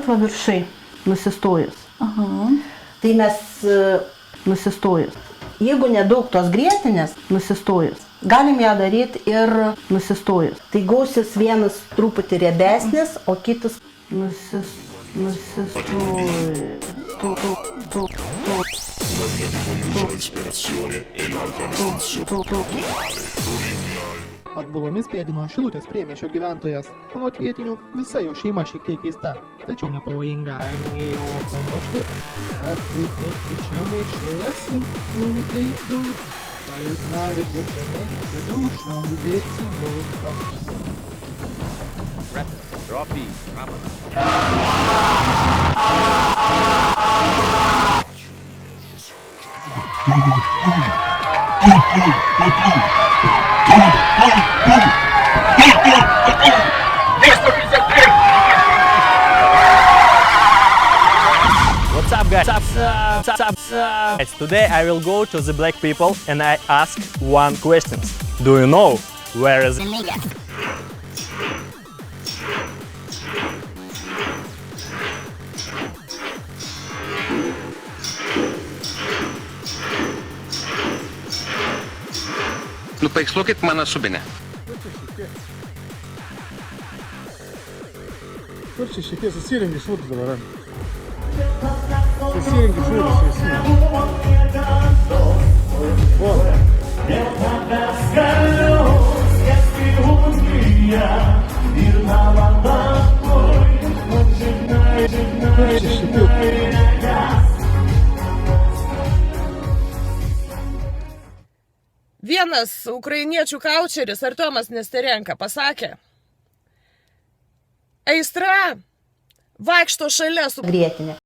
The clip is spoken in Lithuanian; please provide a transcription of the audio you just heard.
vat va viršai nusistojus. Tai mes nusistojus. Jeigu nedaug tos grietinės nusistojus, galim ją daryti ir nusistojus. Tai gausis vienas truputį riebesnis, o kitas nusistojus. Atbulomis pėdino Šilutės priemiesčio gyventojas. Anot vietinių, visa jo šeima šiek tiek keista, tačiau nepavojinga. What's up, guys? Today I will go to the black people and I ask one question. Do you know where is the nigger? Nu, paiksluokit mano subinę. Kur čia šitie susirengi šūdus dabar? Susirengi šūdus visi. O. Kur čia šitie? Vienas ukrainiečių kaučeris Artomas Nesterenka pasakė: aistra vaikšto šalia su Grietinė.